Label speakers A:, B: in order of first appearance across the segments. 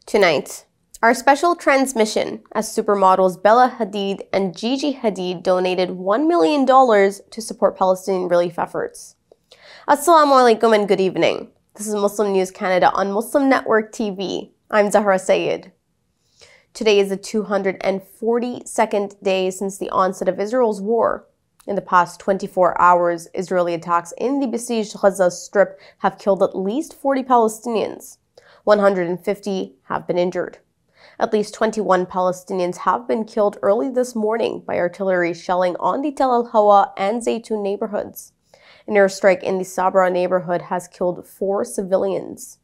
A: Tonight, our special transmission as supermodels Bella Hadid and Gigi Hadid donated $1 million to support Palestinian relief efforts. Assalamu alaikum and good evening. This is Muslim News Canada on Muslim Network TV. I'm Zahra Sayed. Today is the 242nd day since the onset of Israel's war. In the past 24 hours, Israeli attacks in the besieged Gaza Strip have killed at least 40 Palestinians. 150 have been injured. At least 21 Palestinians have been killed early this morning by artillery shelling on the Tel al-Hawa and Zaytun neighborhoods. An airstrike in the Sabra neighborhood has killed 4 civilians.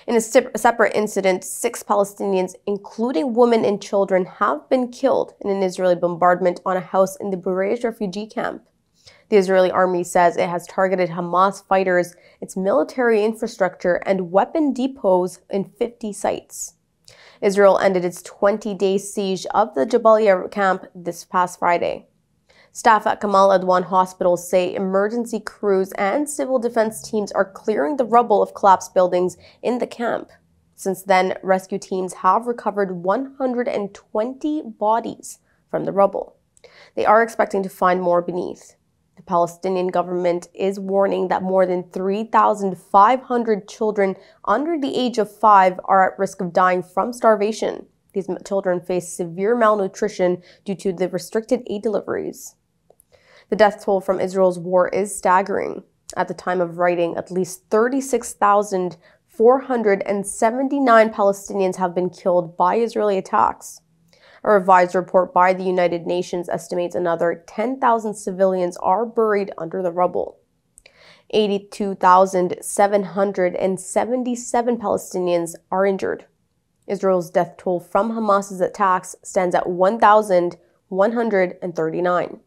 A: In a separate incident, 6 Palestinians, including women and children, have been killed in an Israeli bombardment on a house in the Burej refugee camp. The Israeli army says it has targeted Hamas fighters, its military infrastructure, and weapon depots in 50 sites. Israel ended its 20-day siege of the Jabalia camp this past Friday. Staff at Kamal Adwan Hospital say emergency crews and civil defense teams are clearing the rubble of collapsed buildings in the camp. Since then, rescue teams have recovered 120 bodies from the rubble. They are expecting to find more beneath. The Palestinian government is warning that more than 3,500 children under the age of 5 are at risk of dying from starvation. These children face severe malnutrition due to the restricted aid deliveries. The death toll from Israel's war is staggering. At the time of writing, at least 36,479 Palestinians have been killed by Israeli attacks. A revised report by the United Nations estimates another 10,000 civilians are buried under the rubble. 82,777 Palestinians are injured. Israel's death toll from Hamas's attacks stands at 1,139.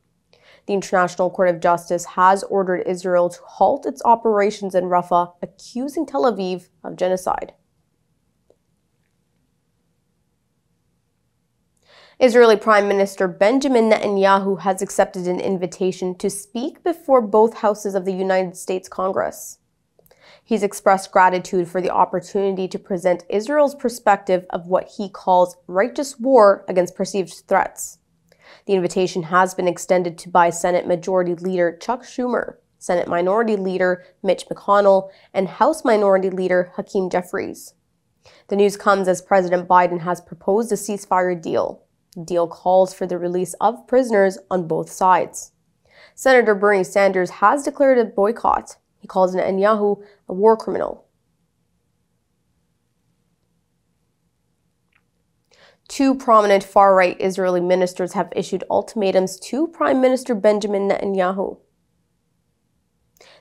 A: The International Court of Justice has ordered Israel to halt its operations in Rafah, accusing Tel Aviv of genocide. Israeli Prime Minister Benjamin Netanyahu has accepted an invitation to speak before both houses of the United States Congress. He's expressed gratitude for the opportunity to present Israel's perspective of what he calls righteous war against perceived threats. The invitation has been extended by Senate Majority Leader Chuck Schumer, Senate Minority Leader Mitch McConnell, and House Minority Leader Hakeem Jeffries. The news comes as President Biden has proposed a ceasefire deal. The deal calls for the release of prisoners on both sides. Senator Bernie Sanders has declared a boycott. He calls Netanyahu a war criminal. 2 prominent far-right Israeli ministers have issued ultimatums to Prime Minister Benjamin Netanyahu.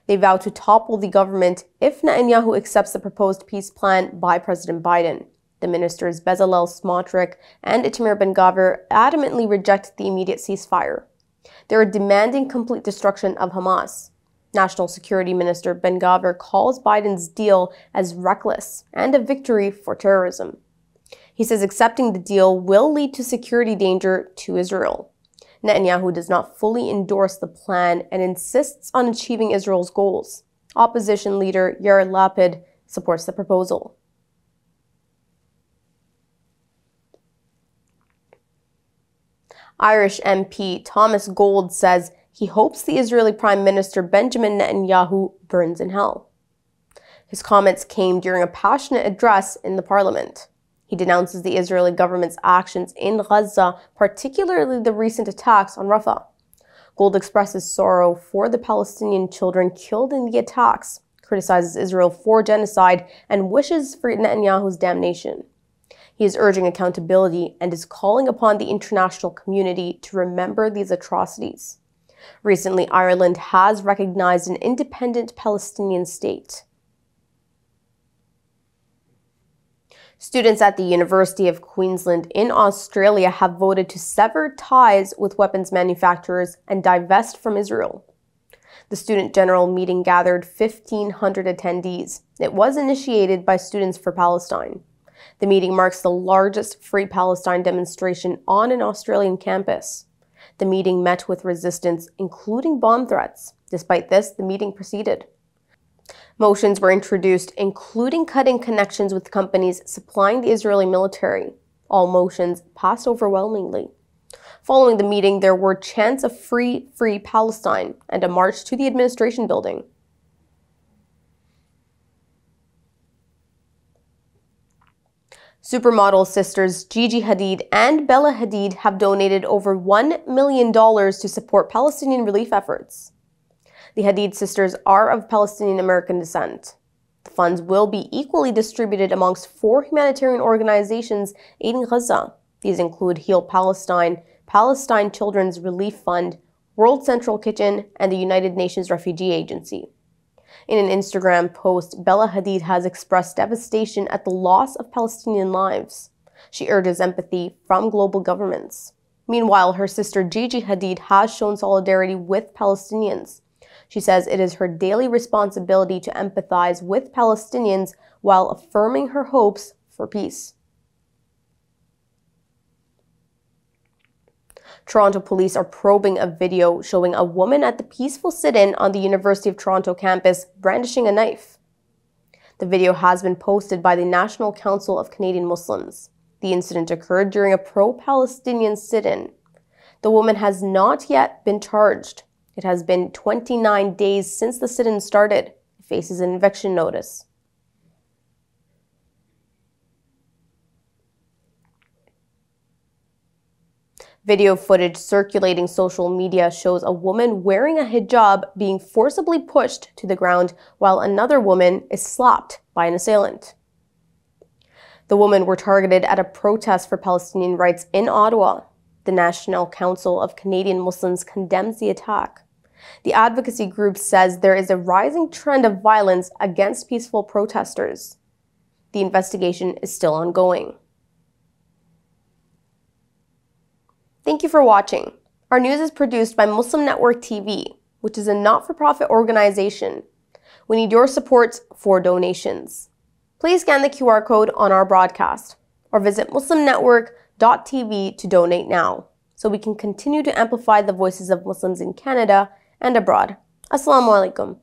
A: They vow to topple the government if Netanyahu accepts the proposed peace plan by President Biden. The ministers Bezalel Smotrich and Itamar Ben-Gvir adamantly reject the immediate ceasefire. They are demanding complete destruction of Hamas. National Security Minister Ben-Gvir calls Biden's deal as reckless and a victory for terrorism. He says accepting the deal will lead to security danger to Israel. Netanyahu does not fully endorse the plan and insists on achieving Israel's goals. Opposition leader Yair Lapid supports the proposal. Irish MP Thomas Gold says he hopes the Israeli Prime Minister Benjamin Netanyahu burns in hell. His comments came during a passionate address in the parliament. He denounces the Israeli government's actions in Gaza, particularly the recent attacks on Rafah. Gold expresses sorrow for the Palestinian children killed in the attacks, criticizes Israel for genocide, and wishes for Netanyahu's damnation. He is urging accountability and is calling upon the international community to remember these atrocities. Recently, Ireland has recognized an independent Palestinian state. Students at the University of Queensland in Australia have voted to sever ties with weapons manufacturers and divest from Israel. The Student General meeting gathered 1,500 attendees. It was initiated by Students for Palestine. The meeting marks the largest Free Palestine demonstration on an Australian campus. The meeting met with resistance, including bomb threats. Despite this, the meeting proceeded. Motions were introduced, including cutting connections with companies supplying the Israeli military. All motions passed overwhelmingly. Following the meeting, there were chants of free Palestine and a march to the administration building. Supermodel sisters Gigi Hadid and Bella Hadid have donated over $1 million to support Palestinian relief efforts. The Hadid sisters are of Palestinian American descent. The funds will be equally distributed amongst 4 humanitarian organizations aiding Gaza. These include Heal Palestine, Palestine Children's Relief Fund, World Central Kitchen, and the United Nations Refugee Agency. In an Instagram post, Bella Hadid has expressed devastation at the loss of Palestinian lives. She urges empathy from global governments. Meanwhile, her sister Gigi Hadid has shown solidarity with Palestinians. She says it is her daily responsibility to empathize with Palestinians while affirming her hopes for peace. Toronto police are probing a video showing a woman at the peaceful sit-in on the University of Toronto campus brandishing a knife. The video has been posted by the National Council of Canadian Muslims. The incident occurred during a pro-Palestinian sit-in. The woman has not yet been charged. It has been 29 days since the sit-in started. It faces an eviction notice. Video footage circulating social media shows a woman wearing a hijab being forcibly pushed to the ground while another woman is slapped by an assailant. The women were targeted at a protest for Palestinian rights in Ottawa. The National Council of Canadian Muslims condemns the attack. The advocacy group says there is a rising trend of violence against peaceful protesters. The investigation is still ongoing. Thank you for watching. Our news is produced by Muslim Network TV, which is a not-for-profit organization. We need your support for donations. Please scan the QR code on our broadcast or visit muslimnetwork.tv to donate now so we can continue to amplify the voices of Muslims in Canada and abroad. Assalamu alaikum.